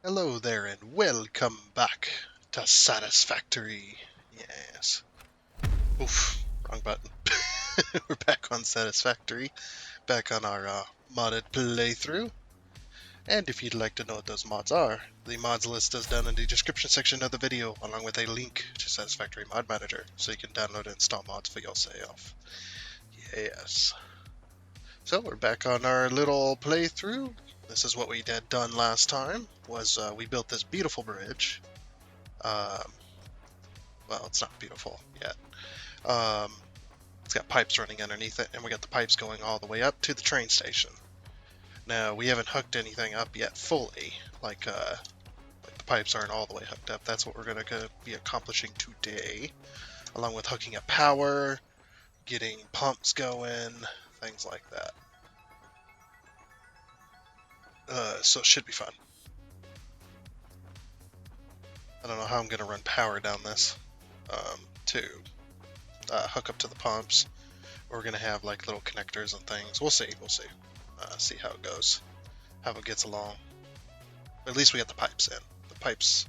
Hello there and welcome back to Satisfactory. Yes. Oof, wrong button. We're back on Satisfactory, back on our modded playthrough. And if you'd like to know what those mods are, the mods list is down in the description section of the video, along with a link to Satisfactory Mod Manager, so you can download and install mods for yourself. Yes. So we're back on our little playthrough. This is what we had done last time, was we built this beautiful bridge. Well, it's not beautiful yet. It's got pipes running underneath it, and we got the pipes going all the way up to the train station. Now, we haven't hooked anything up yet fully, like the pipes aren't all the way hooked up. That's what we're going to be accomplishing today, along with hooking up power, getting pumps going, things like that. So it should be fun. I don't know how I'm going to run power down this to hook up to the pumps. We're going to have like little connectors and things. We'll see. See how it goes, how it gets along. At least we got the pipes in. The pipes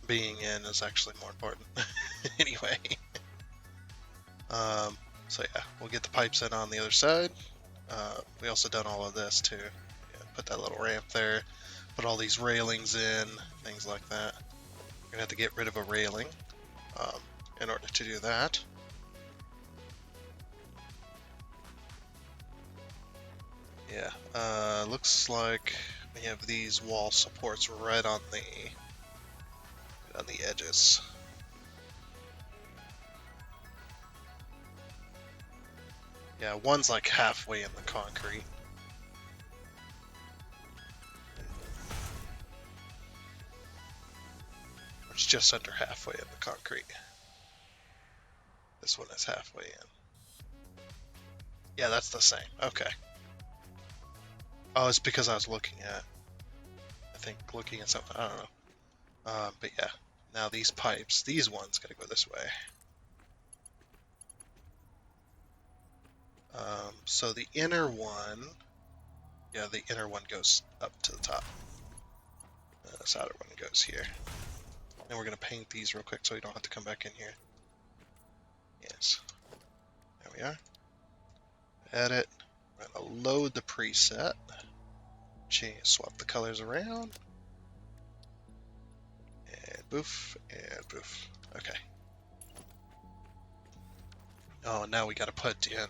being in is actually more important. Anyway. So yeah, we'll get the pipes in on the other side. We also done all of this too. Yeah, put that little ramp there, put all these railings in, things like that. We're gonna have to get rid of a railing in order to do that. Yeah, looks like we have these wall supports right on the edges. Yeah, one's like halfway in the concrete. It's just under halfway in the concrete. This one is halfway in. Yeah, that's the same. Okay. Oh, it's because I was looking at something. I don't know. But yeah, now these pipes, these ones gotta go this way. So the inner one, yeah, the inner one goes up to the top. This outer one goes here. And we're gonna paint these real quick so we don't have to come back in here. Yes. There we are. Edit. We're gonna load the preset. Swap the colors around. And boof, and boof. Okay. Oh, now we gotta put in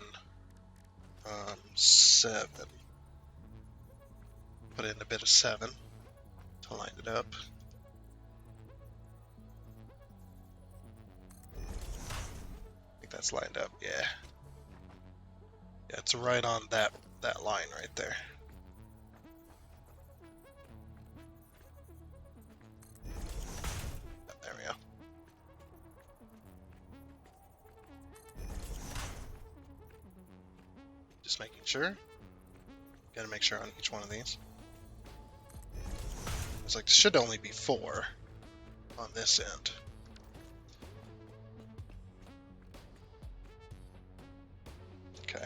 7. Put in a bit of 7 to line it up. I think that's lined up, yeah. Yeah, it's right on that line right there. There we go. Just making sure. Gotta make sure on each one of these. It's like, there should only be 4 on this end. Okay.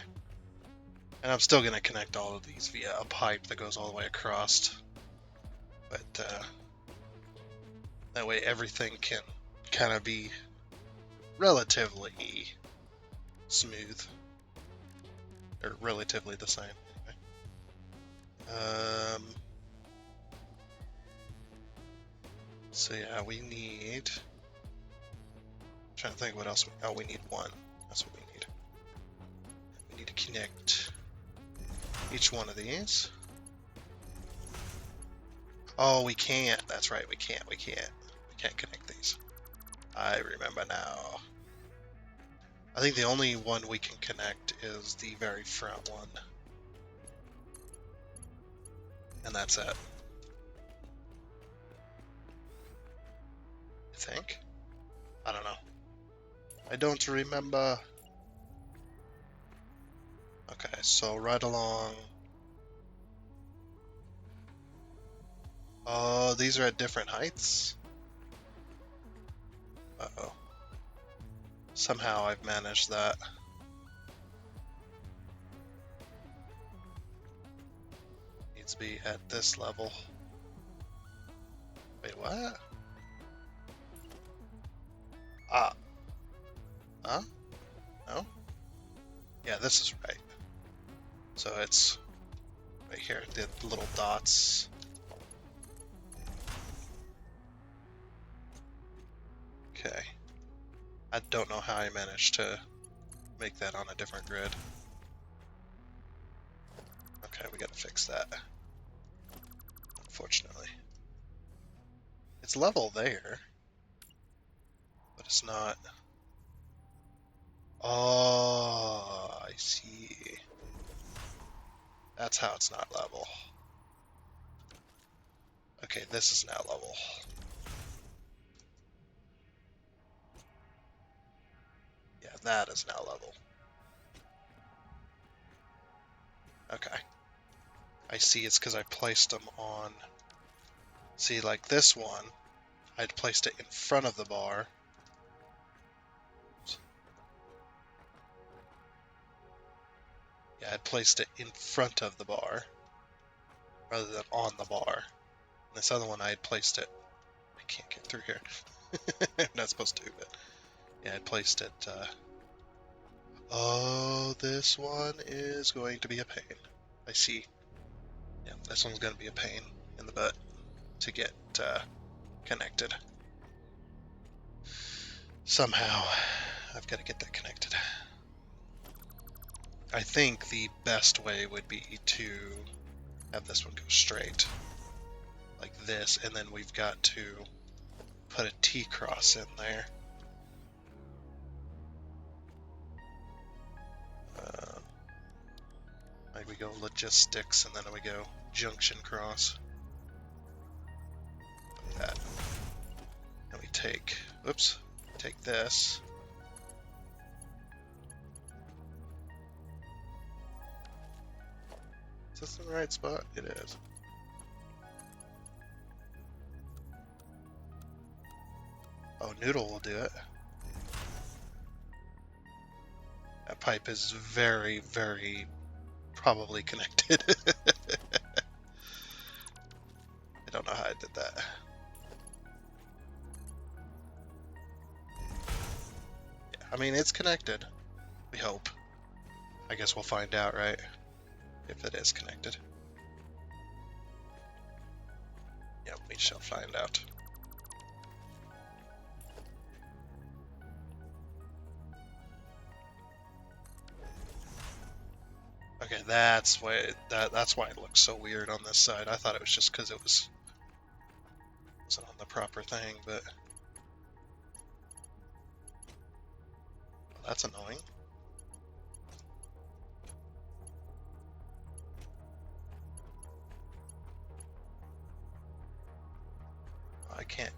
And I'm still gonna connect all of these via a pipe that goes all the way across. But that way everything can kind of be relatively smooth. Or relatively the same. So yeah, we need... I'm trying to think what else. Oh, we need 1. That's what we need. We need to connect each one of these. Oh, we can't. That's right, we can't. We can't connect these. I remember now. I think the only one we can connect is the very front one. And that's it. I think. I don't know. I don't remember. Okay, so right along. Oh, these are at different heights? Uh-oh. Somehow I've managed that. Needs to be at this level. Wait, what? Ah. Huh? No? Yeah, this is right. So it's right here, the little dots. Okay. I don't know how I managed to make that on a different grid. Okay, we gotta fix that. Unfortunately. It's level there, but it's not. Oh, I see. That's how it's not level. Okay, this is now level. Yeah, that is now level. Okay. I see it's because I placed them on... See, like this one, I'd placed it in front of the bar. Yeah, I'd placed it in front of the bar rather than on the bar. And this other one, I had placed it... I can't get through here. I'm not supposed to, but... Yeah, I placed it... Oh, this one is going to be a pain. I see. Yeah, this one's going to be a pain in the butt to get connected. Somehow, I've got to get that connected. I think the best way would be to have this one go straight, like this, and then we've got to put a T-cross in there. Like we go logistics, and then we go junction cross. Like that. And we take, oops, take this. Is this in the right spot? It is. Oh, Noodle will do it. That pipe is very, very probably connected. I don't know how I did that. Yeah, I mean, it's connected. We hope. I guess we'll find out, right? If it is connected. Yeah, we shall find out. Okay, that's why that's why it looks so weird on this side. I thought it was just because it wasn't on the proper thing, but well, that's annoying. I can't.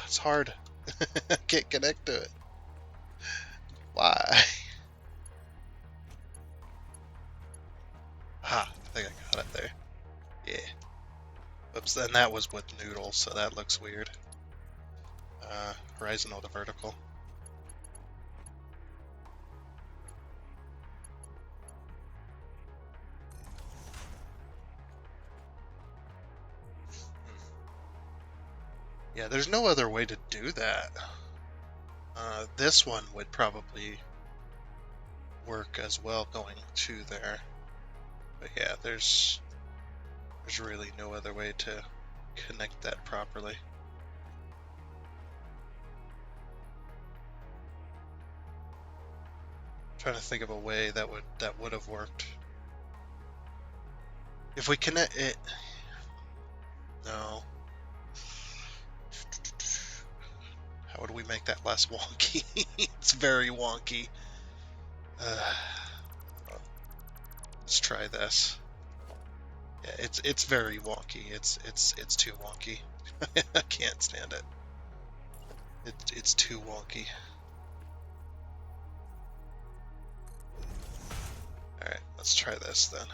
It's hard. I can't connect to it. Why? Ha! I think I got it there. Yeah. Oops, and that was with Noodle, so that looks weird. Horizontal to vertical. Yeah, there's no other way to do that. This one would probably work as well going to there. But yeah, there's really no other way to connect that properly. I'm trying to think of a way that would have worked. If we connect it, no. How would we make that less wonky? It's very wonky. Let's try this. Yeah, it's very wonky. It's too wonky. I can't stand it. It's too wonky. Alright, let's try this then.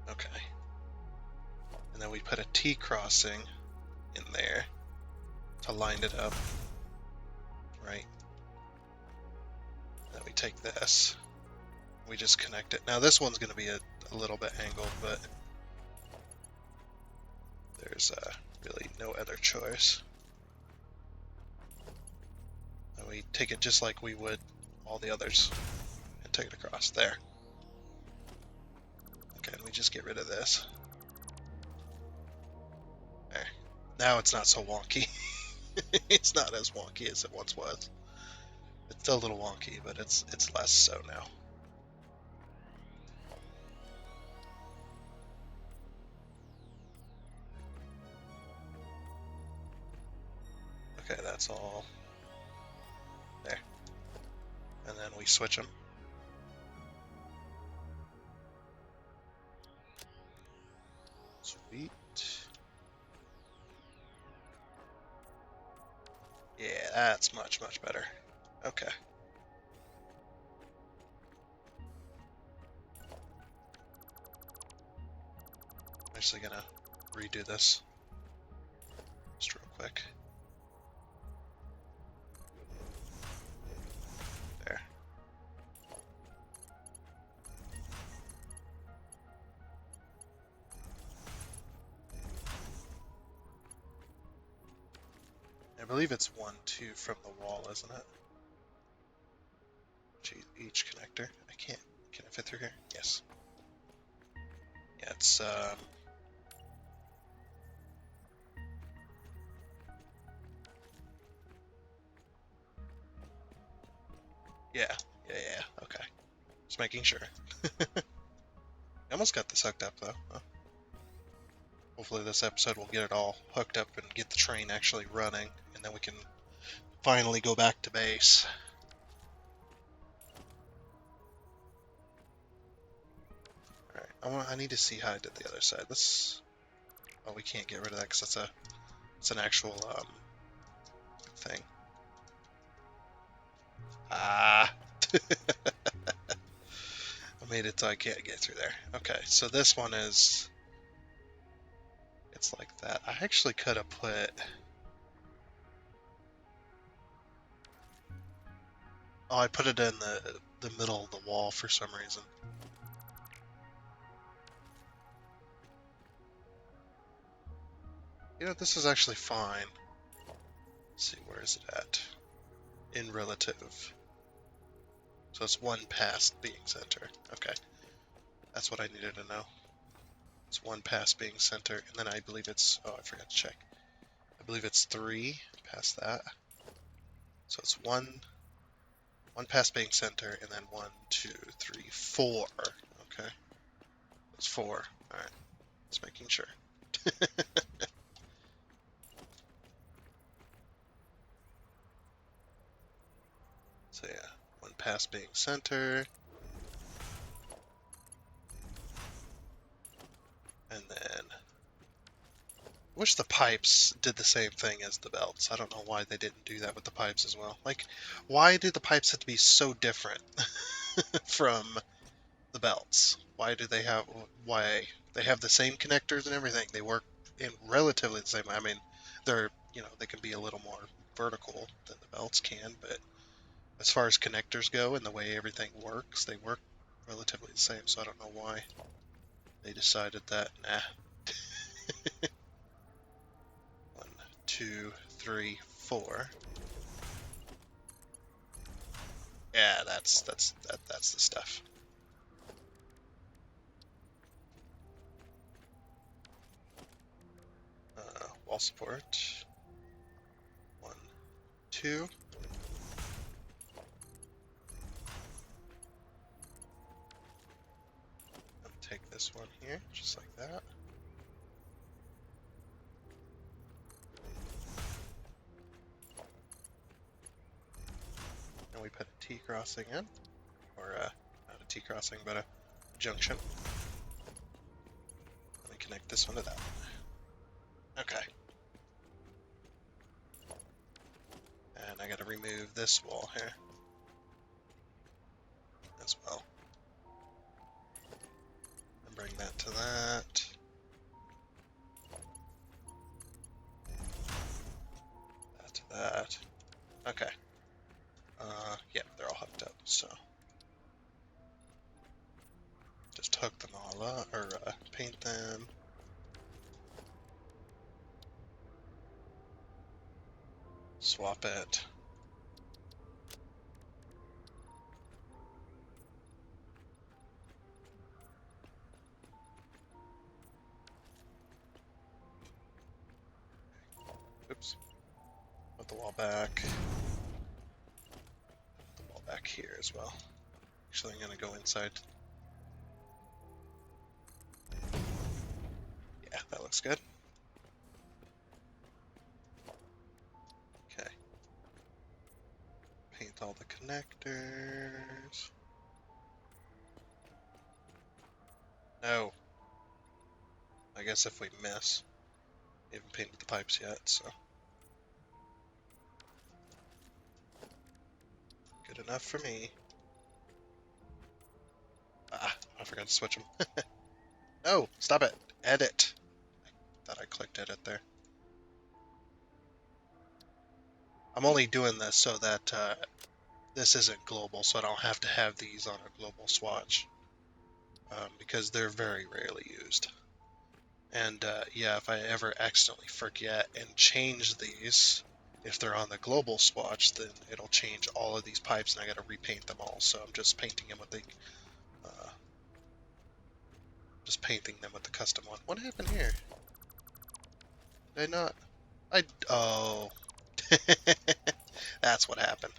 Okay. And then we put a T crossing in there to line it up. Right. Then we take this. We just connect it. Now this one's going to be a little bit angled, but there's really no other choice. And we take it just like we would all the others and take it across there. Okay, and we just get rid of this. There. Now it's not so wonky. It's not as wonky as it once was. It's still a little wonky, but it's less so now. Okay, that's all there. And then we switch them. Sweet. Yeah, that's much, much better. Okay. I'm actually gonna redo this just real quick. There. I believe it's 1, 2 from the wall, isn't it? Each connector. Can I fit through here? Yes. Yeah, it's yeah, okay. Just making sure. I almost got this hooked up though. Huh? Hopefully this episode will get it all hooked up and get the train actually running, and then we can finally go back to base. Alright, I need to see how I did the other side. Oh, we can't get rid of that because it's an actual thing. Ah! I made it so I can't get through there. Okay, so this one it's like that. I actually could have put... Oh, I put it in the middle of the wall for some reason. You know, this is actually fine. Let's see, where is it at? In relative. So it's 1 past being center. Okay. That's what I needed to know. It's 1 past being center, and then I believe it's... Oh, I forgot to check. I believe it's 3 past that. So it's 1 past being center, and then 1, 2, 3, 4. Okay. It's 4. Alright. Just making sure. So yeah, 1 past being center. And then... I wish the pipes did the same thing as the belts. I don't know why they didn't do that with the pipes as well. Like, why do the pipes have to be so different from the belts? Why they have the same connectors and everything? They work in relatively the same way. I mean, they can be a little more vertical than the belts can, but as far as connectors go and the way everything works, they work relatively the same. So I don't know why they decided that. Nah. 1, 2, 3, 4. Yeah, that's the stuff. Wall support. 1, 2. Take this one here, just like that. And we put a T crossing in, or not a T crossing, but a junction. Let me connect this one to that one. Okay. And I gotta remove this wall here as well. And bring that to that. That to that. Okay. Yeah, they're all hooked up, so hook them all up, or paint them. Swap it. Oops. Put the wall back. Put the wall back here as well. Actually, I'm gonna go inside. Yeah, that looks good. Okay. Paint all the connectors. No. I guess if we miss. We haven't painted the pipes yet, so. Good enough for me. Ah, I forgot to switch them. No, stop it. Edit. I thought I clicked edit there. I'm only doing this so that this isn't global, so I don't have to have these on a global swatch. Because they're very rarely used. And yeah, if I ever accidentally forget and change these, if they're on the global swatch, then it'll change all of these pipes and I gotta repaint them all. So I'm just painting them with the custom one. What happened here? Did I not? Oh. That's what happened.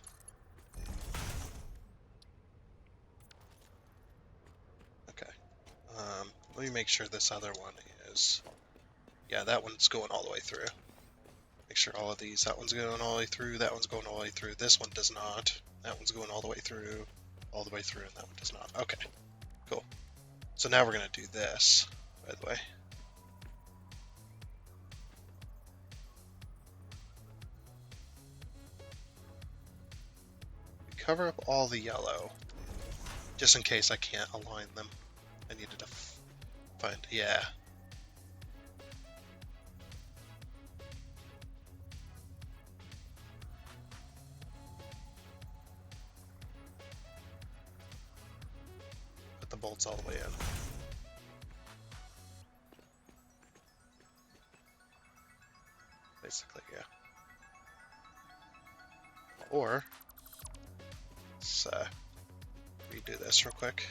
Okay. Let me make sure this other one is... Yeah, that one's going all the way through. Make sure all of these... That one's going all the way through, that one's going all the way through. This one does not. That one's going all the way through, and that one does not. Okay, cool. So now we're going to do this, by the way. We cover up all the yellow, just in case I can't align them. I needed to find... Yeah. Put the bolts all the way in. Basically, yeah. Or, let's redo this real quick.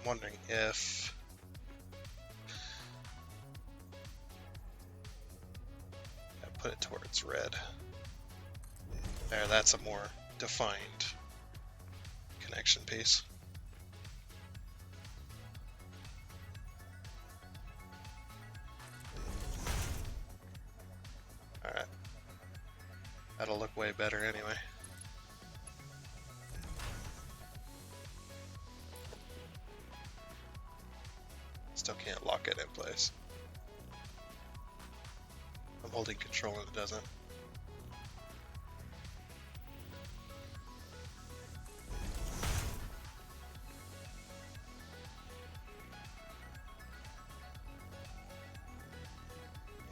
I'm wondering if... Yeah, put it to where it's red. There, that's a more defined connection piece. Alright. That'll look way better anyway. Still can't lock it in place. I'm holding control and it doesn't.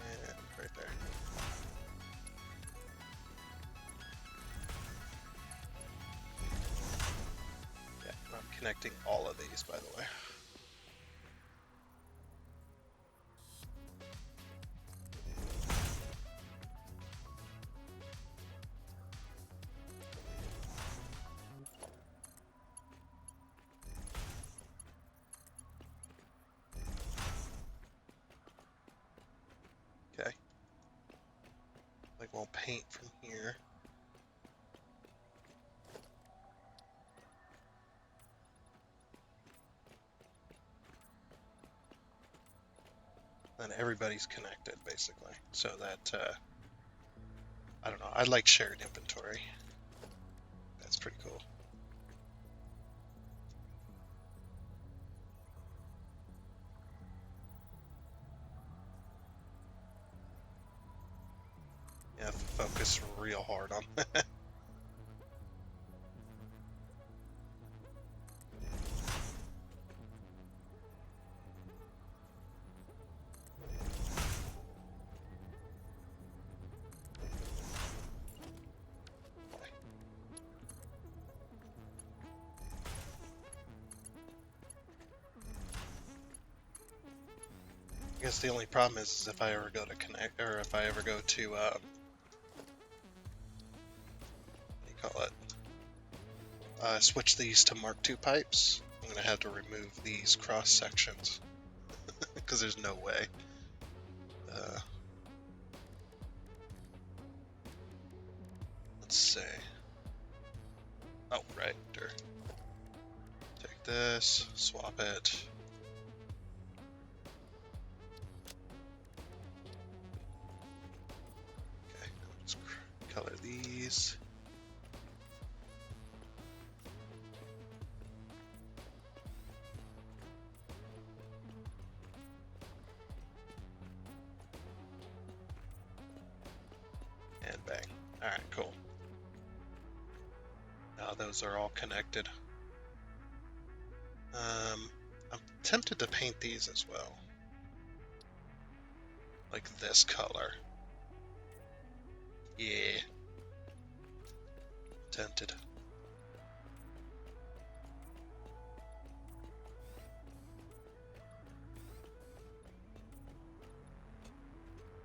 And right there. Yeah, I'm connecting all of these, by the way. Okay. Like we'll paint from here. Then everybody's connected, basically. So that, I don't know, I like shared inventory. That's pretty cool. Yeah, focus real hard on. I guess the only problem is if I ever go to connect, or if I ever go to, what do you call it? Switch these to Mark II pipes, I'm going to have to remove these cross sections because there's no way. Let's see. Oh, right. Take this, swap it. Okay, let's color these. And bang. Alright, cool. Now those are all connected. I'm tempted to paint these as well. Like this color. Yeah. Tempted.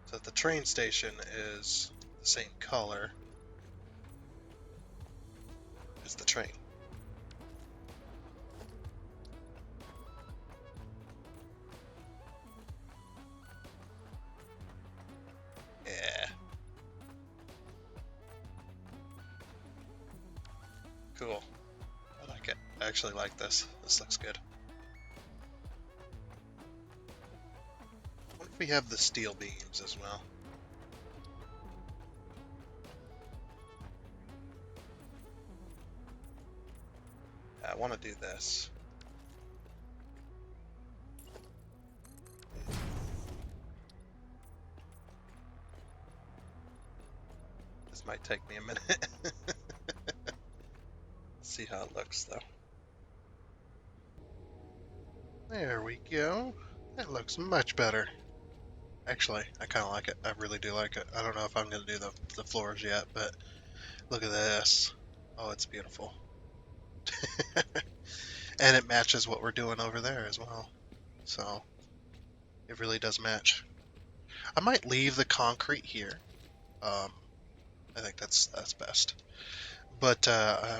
So the train station is the same color as the train. Yeah. Cool. I like it. I actually like this. This looks good. What if we have the steel beams as well? I want to do this. This might take me a minute. See how it looks though. There we go. That looks much better. Actually, I kind of like it. I really do like it. I don't know if I'm going to do the floors yet, but look at this. Oh, it's beautiful. And it matches what we're doing over there as well. So, it really does match. I might leave the concrete here. I think that's best. But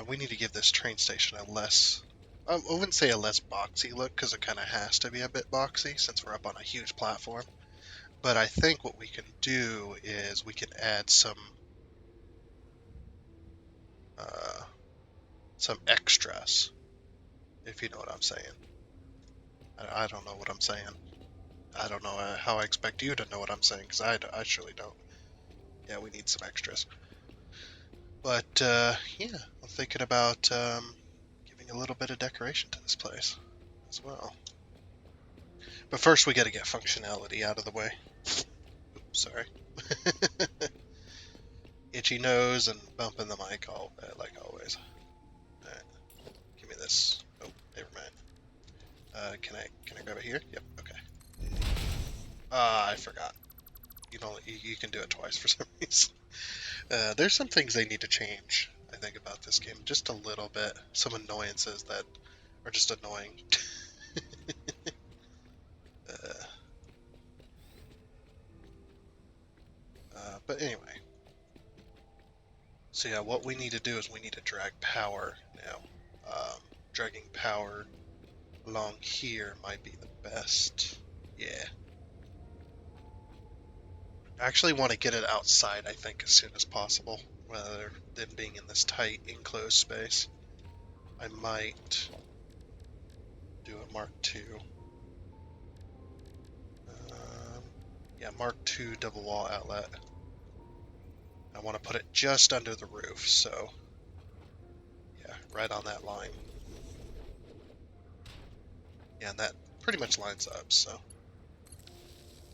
we need to give this train station a less... I wouldn't say a less boxy look, because it kind of has to be a bit boxy, since we're up on a huge platform. But I think what we can do is we can add some extras, if you know what I'm saying. I don't know what I'm saying. I don't know how I expect you to know what I'm saying, because I surely don't. Yeah, we need some extras. But, yeah, I'm thinking about giving a little bit of decoration to this place as well. But first we got to get functionality out of the way. Oops, sorry. Itchy nose and bumping the mic like always. Alright, give me this. Oh, never mind. Can I grab it here? Yep, okay. I forgot. You can do it twice for some reason. There's some things they need to change, I think, about this game. Just a little bit. Some annoyances that are just annoying. But anyway. So yeah, what we need to do is we need to drag power now. Dragging power along here might be the best. Yeah. I actually want to get it outside, I think, as soon as possible, rather than being in this tight, enclosed space. I might do a Mark II. Yeah, Mark II double wall outlet. I want to put it just under the roof, so yeah, right on that line. Yeah, and that pretty much lines up, so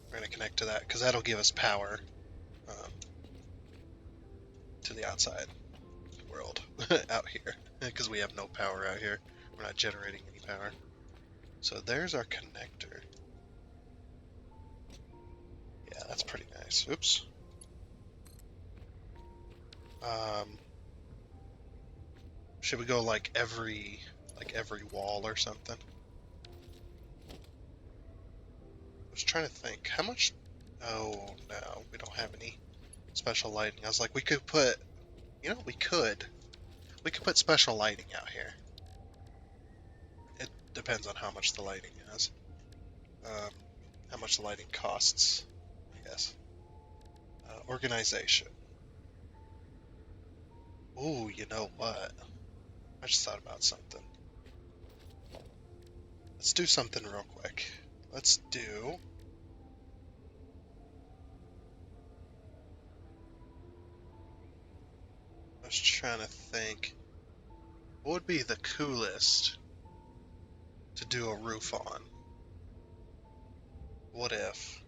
we're going to connect to that, because that'll give us power to the outside world out here, because we have no power out here. We're not generating any power. So there's our connector. Yeah, that's pretty nice. Oops. Should we go like every wall or something? was trying to think, how much... Oh, no, we don't have any special lighting. I was like, we could put... You know, we could. We could put special lighting out here. It depends on how much the lighting is. How much the lighting costs, I guess. Organization. Ooh, you know what? I just thought about something. Let's do something real quick. Let's do... I was trying to think. What would be the coolest to do a roof on? What if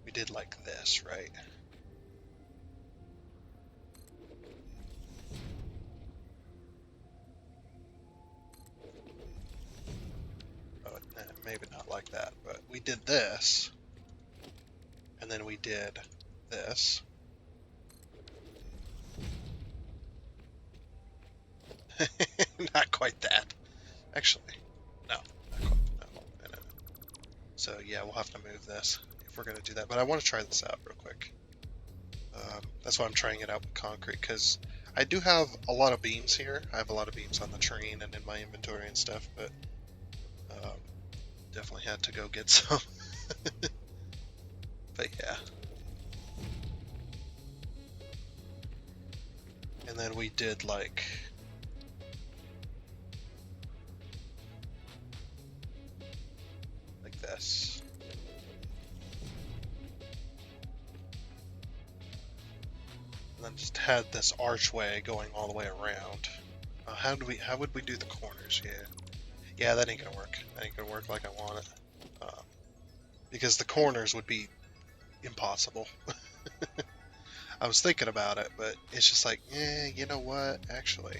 we did like this, right? Oh, maybe not like that, but we did this, and then we did this. Not quite that. Actually, no. Not quite, no. So yeah, we'll have to move this if we're going to do that. But I want to try this out real quick. That's why I'm trying it out with concrete, because I do have a lot of beams here. I have a lot of beams on the train and in my inventory and stuff, but definitely had to go get some. But yeah. And then we did like... this. And then just had this archway going all the way around. How would we do the corners? Yeah, that ain't gonna work. That ain't gonna work like I want it. Because the corners would be impossible. I was thinking about it, but it's just like, you know what? Actually.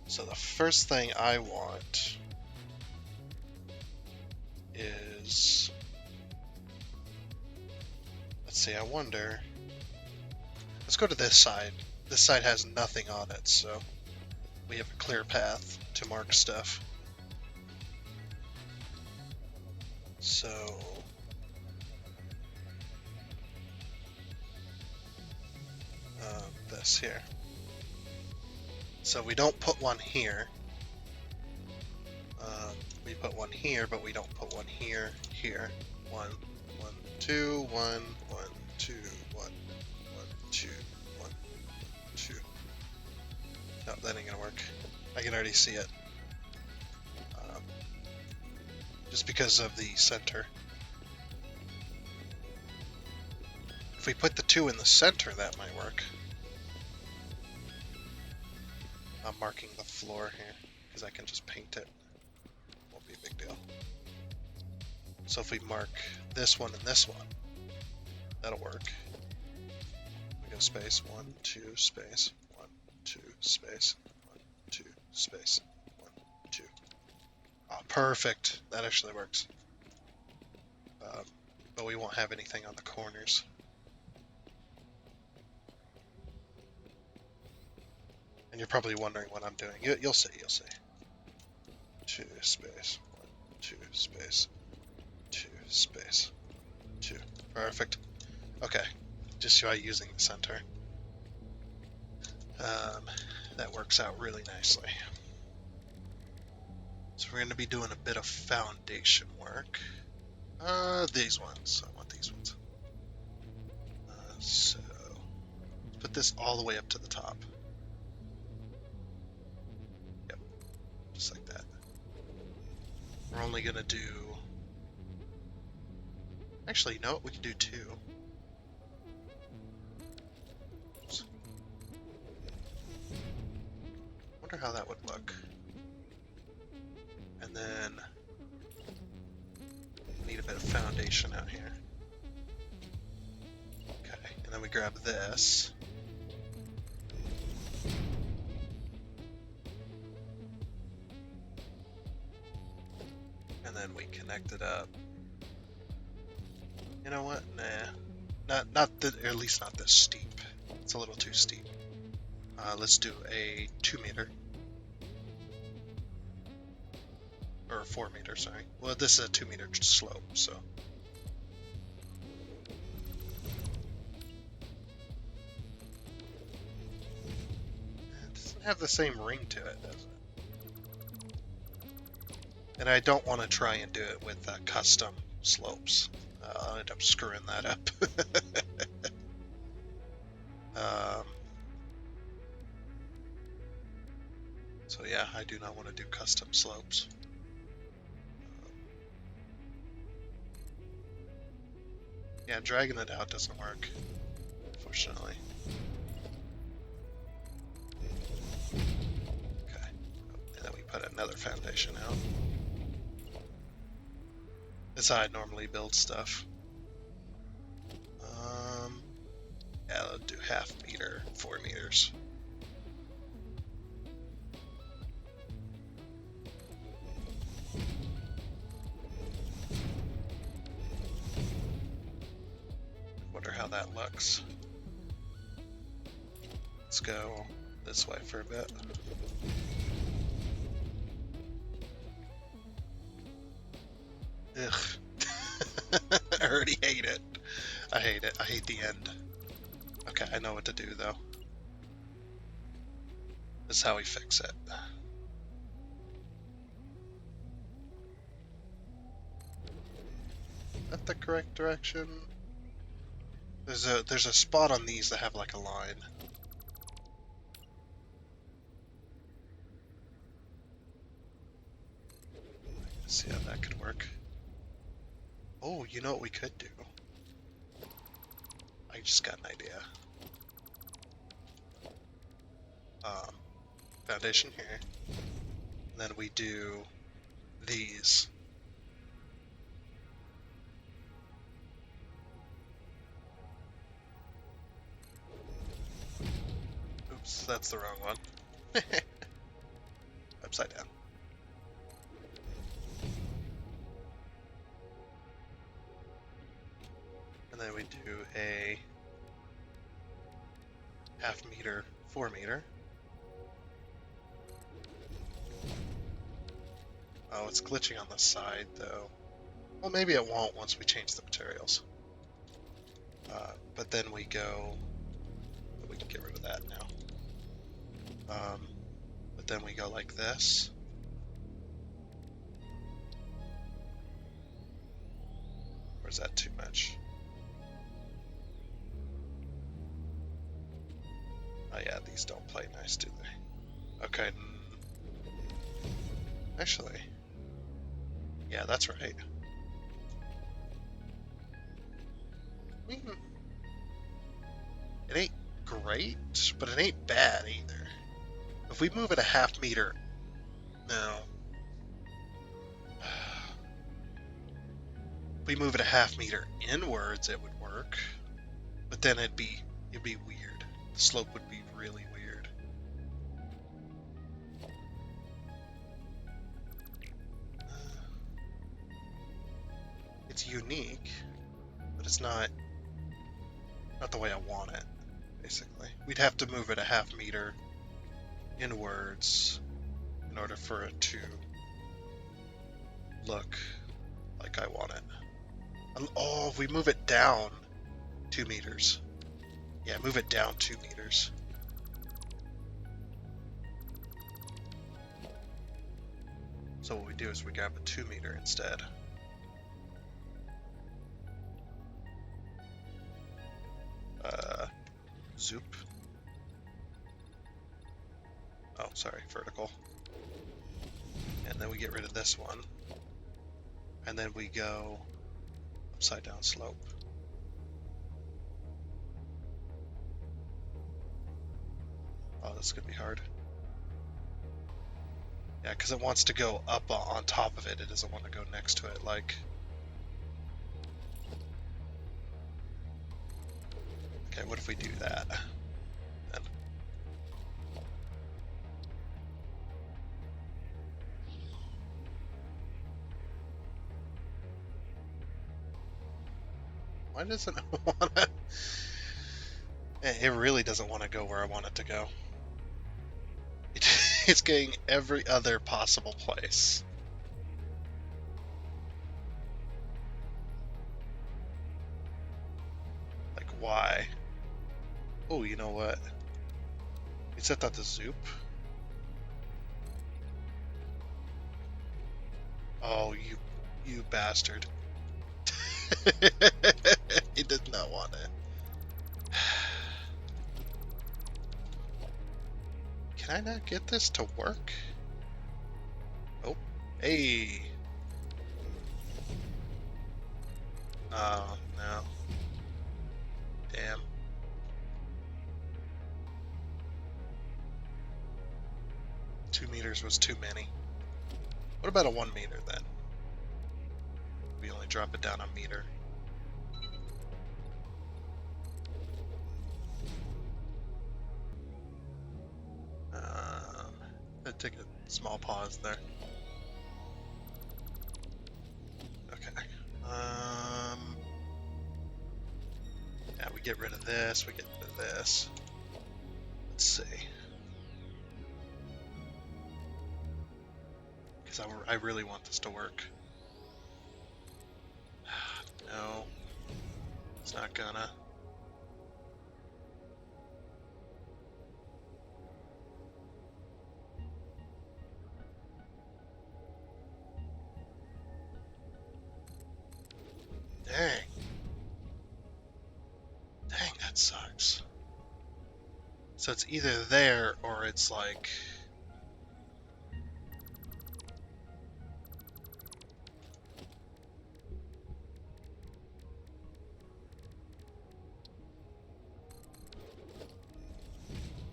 So the first thing I want is, let's see, I wonder, let's go to this side. This side has nothing on it, so we have a clear path to mark stuff. So this here. So we don't put one here. We put one here, but we don't put one here. One, 2, 1, 2, 1, 2, 1, 2. No, that ain't gonna work. I can already see it. Just because of the center. If we put the 2 in the center, that might work. I'm marking the floor here, because I can just paint it. Won't be a big deal. So if we mark this one and this one, that'll work. We go space, 1, 2, space, 1, 2, space, 1, 2, space, 1, 2. Oh, perfect. That actually works. But we won't have anything on the corners. And you're probably wondering what I'm doing. You'll see. 2 space, 1, 2 space, 2 space, 2. Perfect. Okay. Just try using the center. That works out really nicely. So we're going to be doing a bit of foundation work. These ones. I want these ones. So let's put this all the way up to the top. Yep. Just like that. We're only going to do... Actually, you know what? We can do 2. Wonder how that would look. And then need a bit of foundation out here. Okay, and then we grab this. And then we connect it up. You know what? Nah. Not the, or at least not this steep. It's a little too steep. Let's do a 2 meter. Or or 4 meters, sorry. Well, this is a 2 meter slope, so. It doesn't have the same ring to it, does it? And I don't want to try and do it with custom slopes. I'll end up screwing that up. So yeah, I do not want to do custom slopes. Yeah, dragging it out doesn't work, unfortunately. Okay, and then we put another foundation out. That's how I normally build stuff. Yeah, I'll do 1/2 meter, 4 meters. Wonder how that looks. Let's go this way for a bit. Ugh. I already hate it. I hate it. I hate the end. Okay, I know what to do though. This is how we fix it. Is that the correct direction? There's a spot on these that have like a line. Let's see how that could work. Oh, you know what we could do? I just got an idea. Foundation here. And then we do these. Oops, that's the wrong one. Upside down. And then we do a 1/2 meter, 4 meter. Oh, it's glitching on the side though. Well, maybe it won't once we change the materials. But then we go, we can get rid of that now. But then we go like this. Or is that too much? Oh yeah, these don't play nice, do they? Okay. Actually, yeah, that's right. I mean, it ain't great, but it ain't bad either. If we move it a 1/2 meter, no. If we move it a 1/2 meter inwards, it would work, but then it'd be weird. The slope would be really weird. It's unique, but it's not the way I want it, basically. We'd have to move it a 1/2 meter inwards in order for it to look like I want it. Oh, if we move it down 2 meters. Yeah, move it down 2 meters. So what we do is we grab a 2 meter instead. Zoop. Oh, sorry, vertical. And then we get rid of this one. And then we go upside down slope. Oh, this is gonna be hard. Yeah, because it wants to go up on top of it. It doesn't want to go next to it, like... Okay, what if we do that? Then. Why doesn't it want to... It really doesn't want to go where I want it to go. It's going every other possible place. why. Oh, you know what? We set that to zoop. Oh, you bastard. He did not want it. Can I not get this to work? Oh, hey. Oh, no. Damn. 2 meters was too many. What about a 1 meter then? We only drop it down a meter. I'd take a small pause there. Okay. Yeah, we get rid of this, we get rid of this. Let's see. Because I really want this to work. No. It's not gonna. Dang. Dang, that sucks. So it's either there or it's like...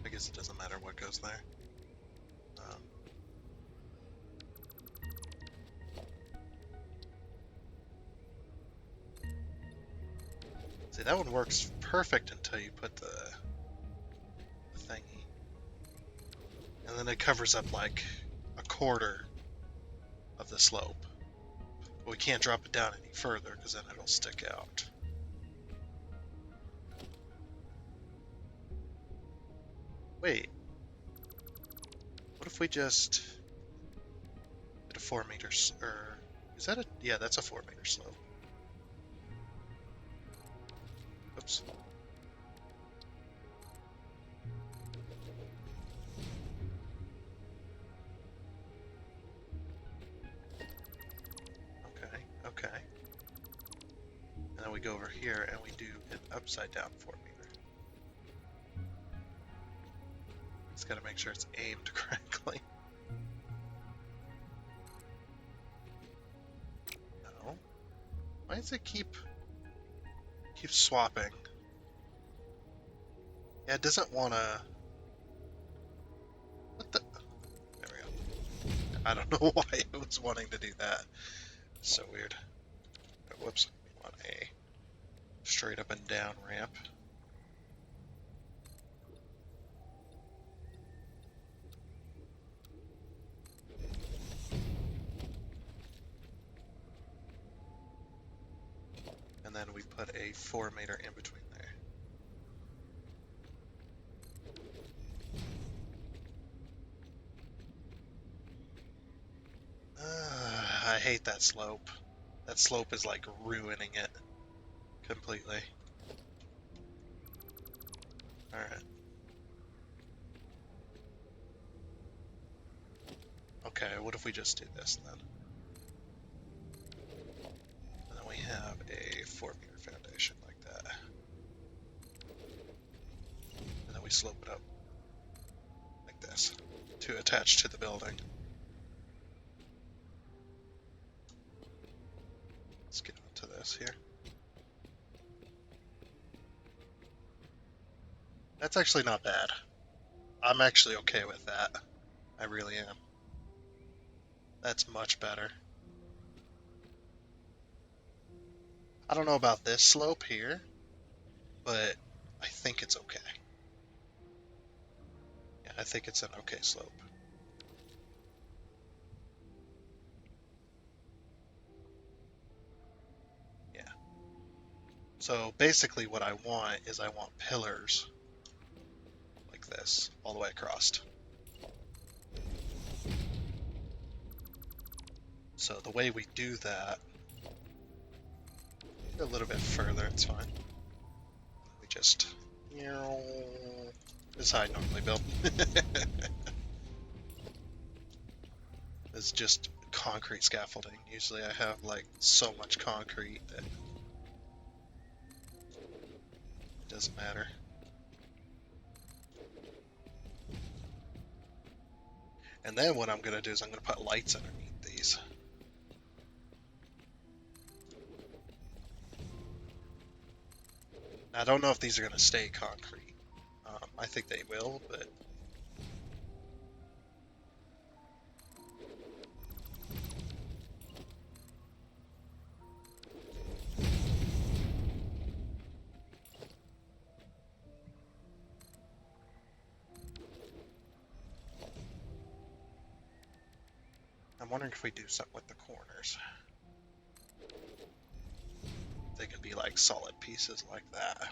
I guess it doesn't matter what goes there. See, that one works perfect until you put the thingy. And then it covers up like a quarter of the slope. But we can't drop it down any further because then it'll stick out. Wait. What if we just did a 4 meters, or is that a, yeah, that's a 4 meter slope. Oops. Okay. And then we go over here and we do an upside down 4 meter. Just gotta make sure it's aimed correctly. No. Why does it keep swapping? Yeah, it doesn't wanna... What the... There we go. I don't know why it was wanting to do that. So weird. Oh, whoops. We want a straight up and down ramp. And then we put a 4 meter in between there. I hate that slope. That slope is like ruining it completely. Alright. Okay, what if we just do this then? And then we have a 4 meter foundation like that. And then we slope it up like this to attach to the building. Let's get onto this here. That's actually not bad. I'm actually okay with that. I really am. That's much better. I don't know about this slope here, but I think it's okay. Yeah, I think it's an okay slope. Yeah. So basically what I want is I want pillars like this all the way across. So the way we do that, a little bit further, it's fine. We just... This is how I normally build. It's just concrete scaffolding. Usually I have like so much concrete that it doesn't matter. And then what I'm going to do is I'm going to put lights underneath these. Now, I don't know if these are going to stay concrete. I think they will, but... I'm wondering if we do something with the corners. They can be like solid pieces like that.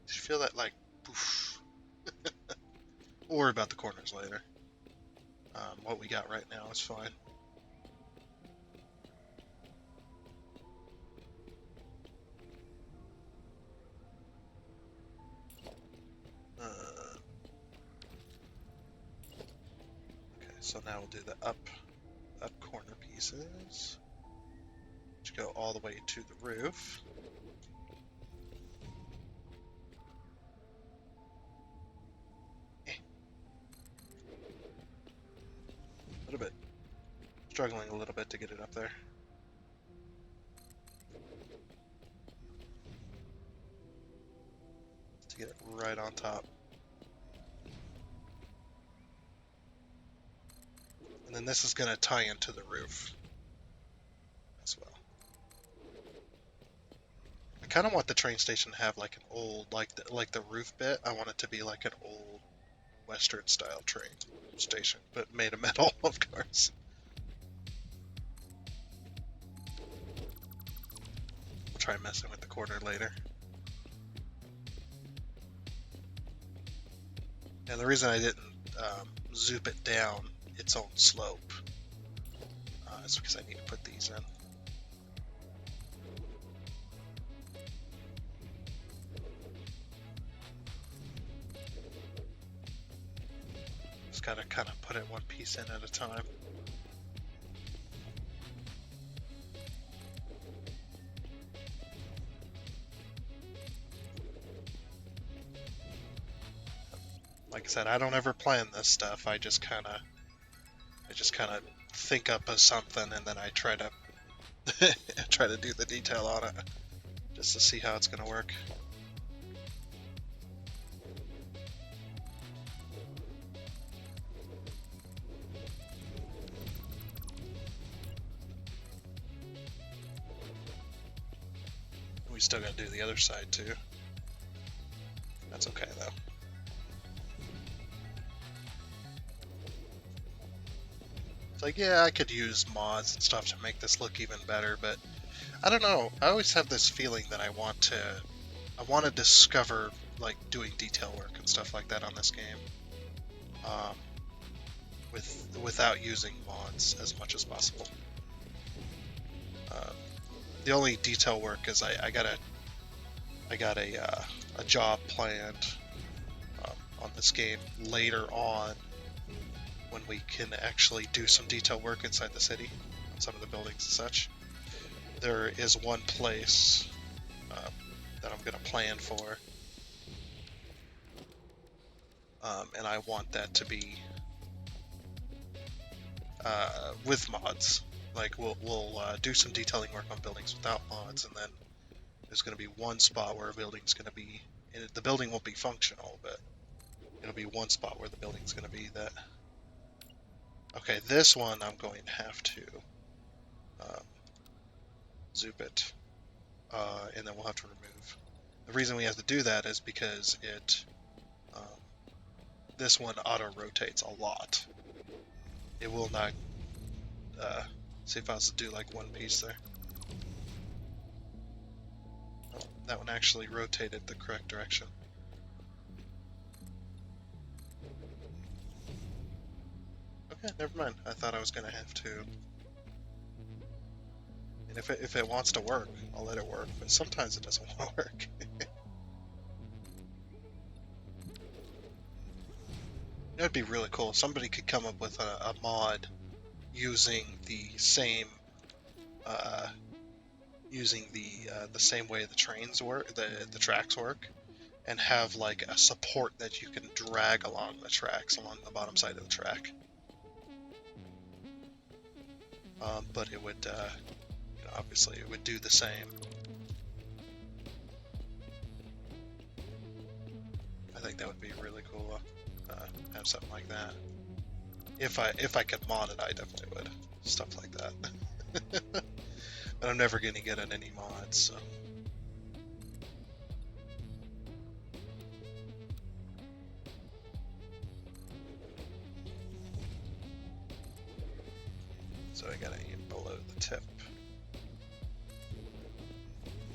Just feel that like poof. We'll worry about the corners later. What we got right now is fine. Okay, so now we'll do the up corner pieces, which go all the way to the roof. A little bit. Struggling a little bit to get it up there. To get it right on top. And then this is going to tie into the roof as well. I kind of want the train station to have like an old, like the roof bit, I want it to be like an old Western style train station, but made of metal, of course. We'll try messing with the corner later. And the reason I didn't zoop it down its own slope is because I need to put these in. Just gotta kind of put it one piece in at a time. Like I said, I don't ever plan this stuff. I just kind of think up of something and then I try to try to do the detail on it just to see how it's gonna work. We still gotta do the other side too. That's okay though. It's like, yeah, I could use mods and stuff to make this look even better, but I don't know. I always have this feeling that I want to discover like doing detail work and stuff like that on this game, without using mods as much as possible. The only detail work is I got a job planned on this game later on, when we can actually do some detail work inside the city, on some of the buildings and such. There is one place that I'm going to plan for, and I want that to be with mods. Like we'll do some detailing work on buildings without mods, and then there's going to be one spot where a building's going to be, and the building won't be functional, but it'll be one spot where the building's going to be that. Okay, this one I'm going to have to zoop it, and then we'll have to remove. The reason we have to do that is because it, this one auto-rotates a lot. It will not, see if I was to do like one piece there. Oh, that one actually rotated the correct direction. Okay, never mind. I thought I was going to have to And if it wants to work, I'll let it work. But sometimes it doesn't want to work. That'd be really cool. Somebody could come up with a mod using the same the same way the trains work, the tracks work, and have like a support that you can drag along the tracks, along the bottom side of the track. But it would, obviously, it would do the same. I think that would be really cool. Have something like that. If I could mod it, I definitely would. Stuff like that. But I'm never gonna get on any mods, so. So I gotta aim below the tip.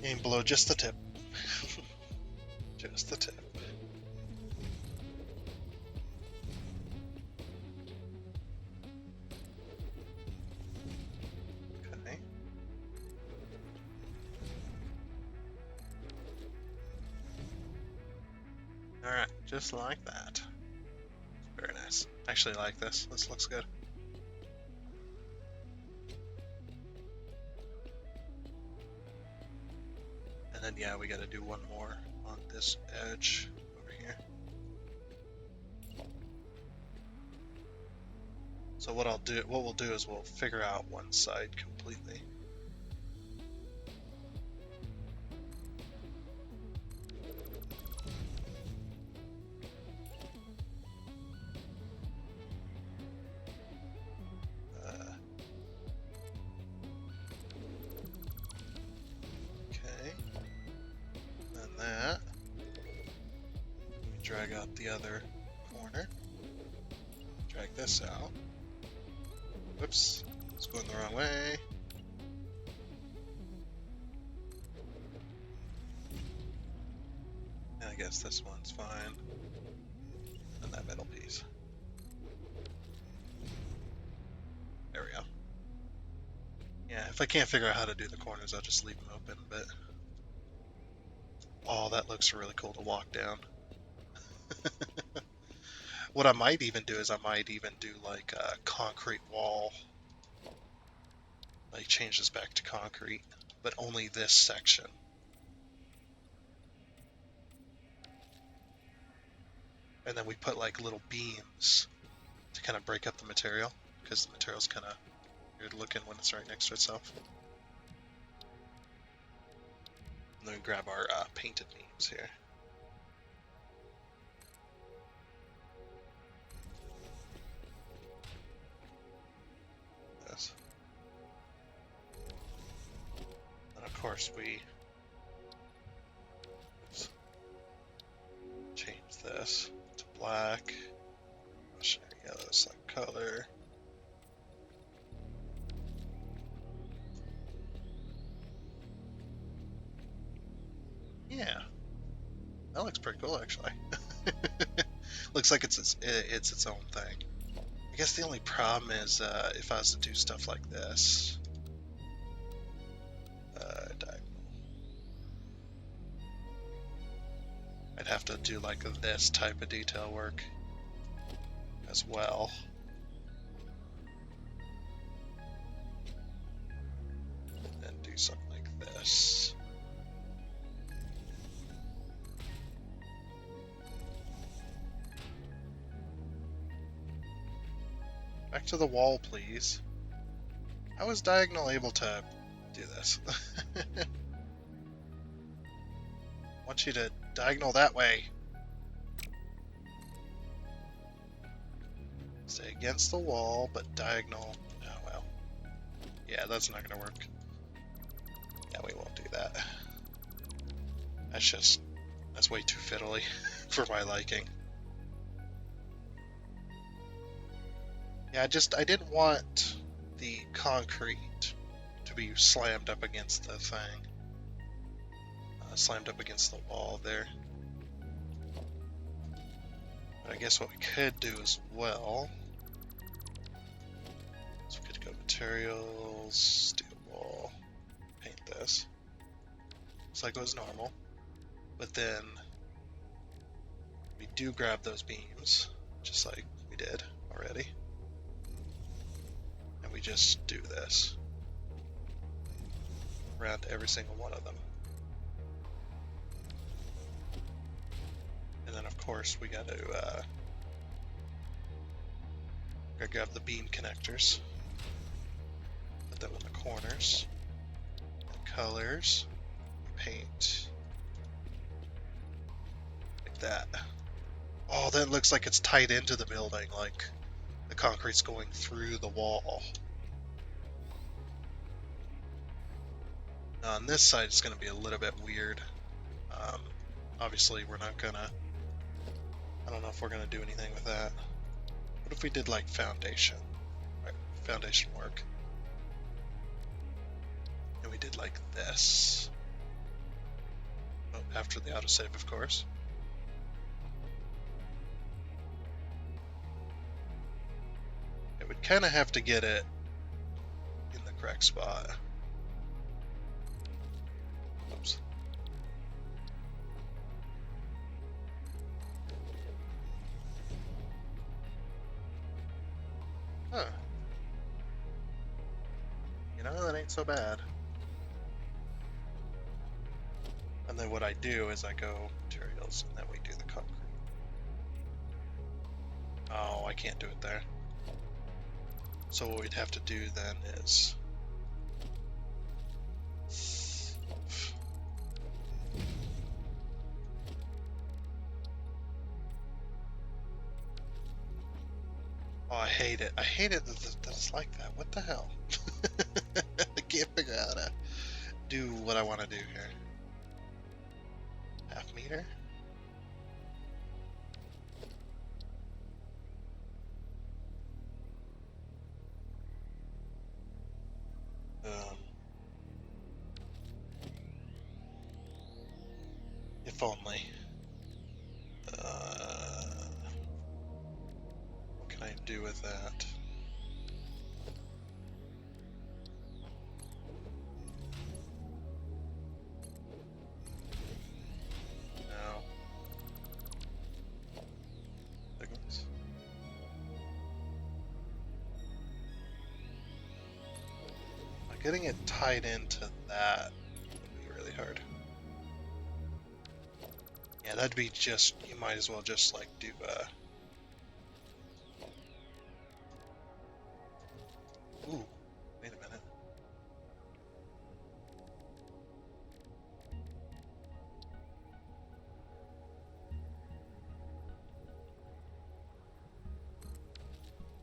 Aim below just the tip. Just the tip. Okay. Alright, just like that. Very nice. Actually like this. This looks good. And then yeah, we gotta do one more on this edge over here. So what we'll do is we'll figure out one side completely. Drag out the other corner. Drag this out. Whoops, it's going the wrong way. And I guess this one's fine. And that middle piece. There we go. Yeah, if I can't figure out how to do the corners, I'll just leave them open, but... Oh, that looks really cool to walk down. What I might even do is I might even do like a concrete wall. Like change this back to concrete, but only this section. And then we put like little beams to kind of break up the material, because the material's kind of weird looking when it's right next to itself. And then we grab our painted beams here. And of course we change this to black. Yellow is that color. Yeah, that looks pretty cool actually. Looks like it's its own thing. I guess the only problem is if I was to do stuff like this. I'd have to do like this type of detail work as well. And then do something like this. Back to the wall, please. How is diagonal able to do this? I want you to diagonal that way. Stay against the wall, but diagonal. Oh well. Yeah, that's not gonna work. Yeah, we won't do that. That's way too fiddly for my liking. Yeah, I didn't want the concrete to be slammed up against the thing. Slammed up against the wall there. But I guess what we could do as well, so we could go materials, steel wall. like it was normal. But then we do grab those beams, just like we did already. And we just do this around every single one of them. And then of course we gotta grab the beam connectors, put them in the corners, and colors, paint, like that. Oh, that looks like it's tied into the building, like the concrete's going through the wall. Now on this side it's going to be a little bit weird. Obviously we're not gonna, I don't know if we're gonna do anything with that. What if we did like foundation? Right, foundation work. And we did like this. Oh, after the autosave, of course. It would kind of have to get it in the correct spot. Oops. Huh. You know, that ain't so bad. And then what I do is I go materials, and then we do the concrete. Oh, I can't do it there. So what we'd have to do then is... Oh, I hate it. I hate it that it's like that. What the hell? I can't figure out how to do what I want to do here. Half meter? If only. What can I do with that? No. Signals. Getting it tied into that would be really hard. Yeah, that'd be just, you might as well just like do ooh, wait a minute.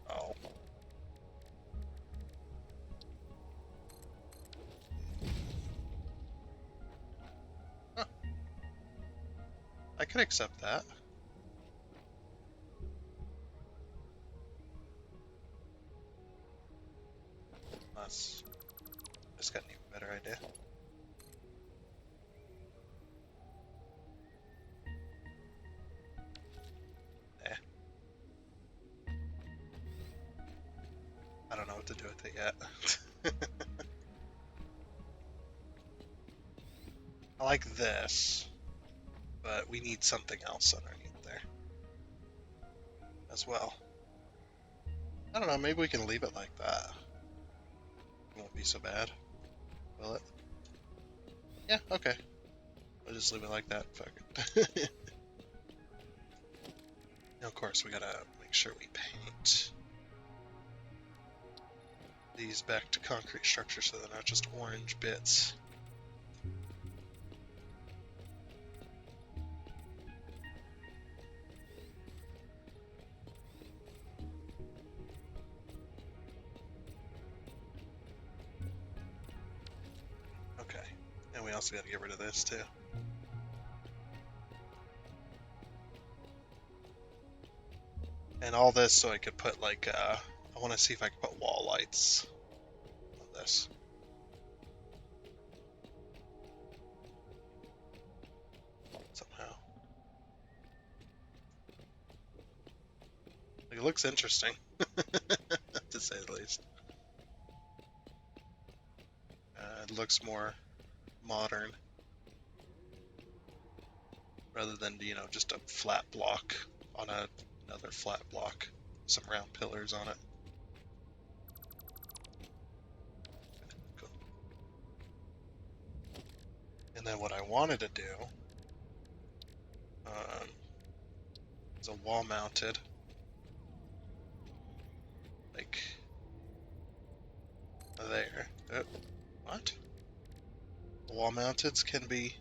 Oh. Huh. I could accept that. That's, I just got an even better idea. Eh. I don't know what to do with it yet. I like this, but we need something else underneath there as well. I don't know, maybe we can leave it like that. It won't be so bad, will it? Yeah, okay. We'll just leave it like that, fuck it. Now, of course, we gotta make sure we paint these back to concrete structures so they're not just orange bits. Okay, and we also gotta get rid of this too. And all this so I could put like, I want to see if I can put wall lights on this. Somehow. Like, it looks interesting, to say the least. It looks more modern. rather than, you know, just a flat block on another flat block, some round pillars on it. Cool. And then what I wanted to do is a wall mounted, like there. Oh, what? Wall mounteds can be.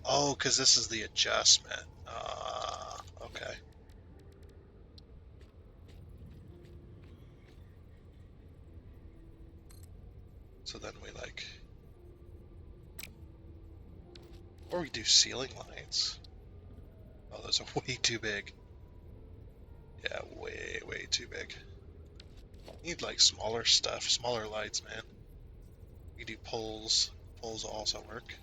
Oh, because this is the adjustment. Okay. So then we like, or we do ceiling lights. Oh, those are way too big. Yeah, way too big. Need like smaller stuff, smaller lights, man. We do poles. Poles also work.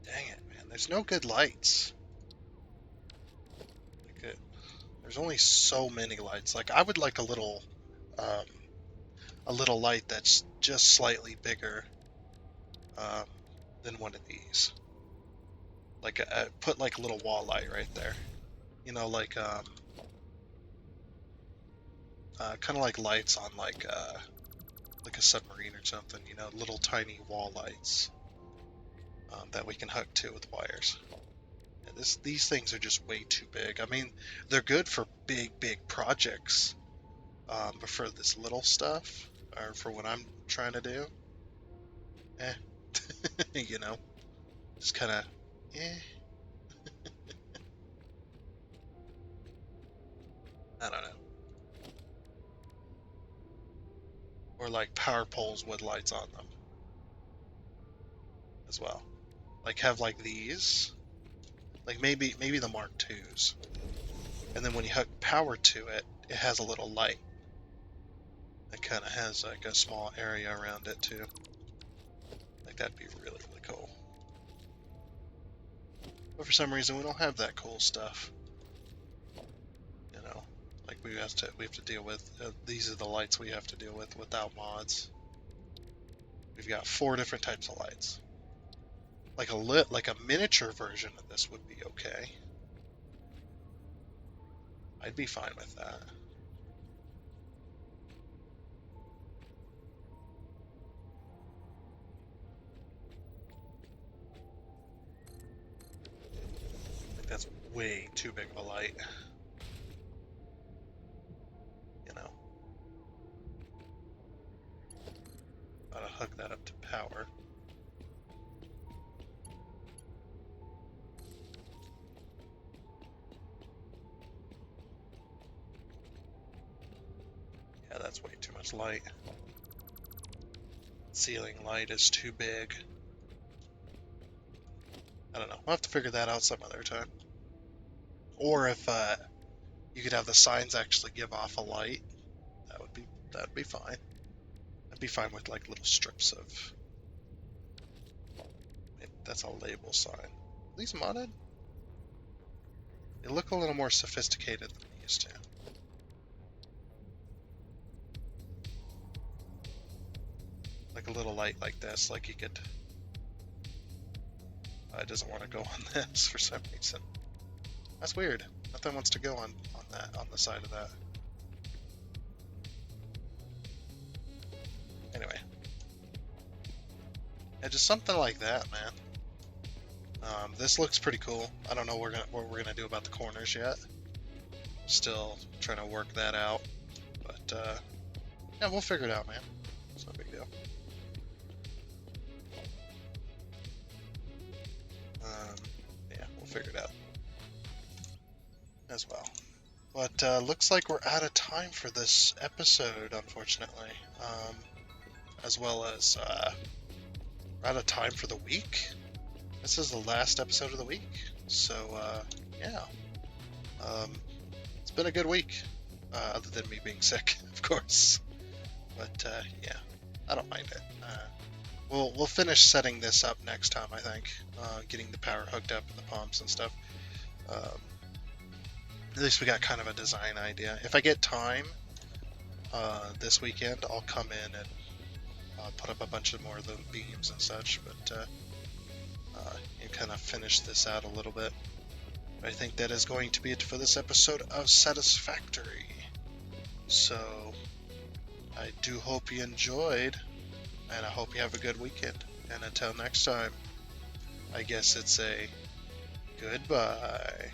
Dang it, man. There's no good lights. Like there's only so many lights. Like I would like a little light that's just slightly bigger than one of these. Like put like a little wall light right there. You know, like kind of like lights on like a submarine or something. You know, little tiny wall lights that we can hook to with wires. And these things are just way too big. I mean, they're good for big projects, but for this little stuff, or for what I'm trying to do, you know, just kind of, eh. I don't know. Or like power poles with lights on them as well. Like have like these, like maybe the Mark IIs, and then when you hook power to it, it has a little light. It kind of has like a small area around it too. Like that'd be really cool. But for some reason we don't have that cool stuff. You know, like we have to deal with. These are the lights we have to deal with without mods. We've got 4 different types of lights. Like a miniature version of this would be okay. I'd be fine with that. I think that's way too big of a light. You know. Gotta hook that up to power. Yeah, that's way too much light. Ceiling light is too big. I don't know. I'll have to figure that out some other time. Or if you could have the signs actually give off a light, that'd be fine. I'd be fine with like little strips of. That's a label sign. Are these modded? They look a little more sophisticated than they used to. Like a little light like this, like you could. It doesn't want to go on this for some reason. That's weird. Nothing wants to go on the side of that. Anyway. Yeah, just something like that, man. This looks pretty cool. I don't know what we're gonna do about the corners yet. Still trying to work that out. But yeah, we'll figure it out, man. It's no big deal. Yeah, we'll figure it out as well. But looks like we're out of time for this episode, unfortunately. As well as we're out of time for the week. This is the last episode of the week. So yeah. It's been a good week. Other than me being sick, of course. But yeah, I don't mind it. We'll finish setting this up next time, I think. Getting the power hooked up and the pumps and stuff. At least we got kind of a design idea. If I get time this weekend, I'll come in and put up a bunch of more of the beams and such, but and kind of finish this out a little bit. I think that is going to be it for this episode of Satisfactory. So, I do hope you enjoyed, and I hope you have a good weekend. And until next time, I guess it's a goodbye.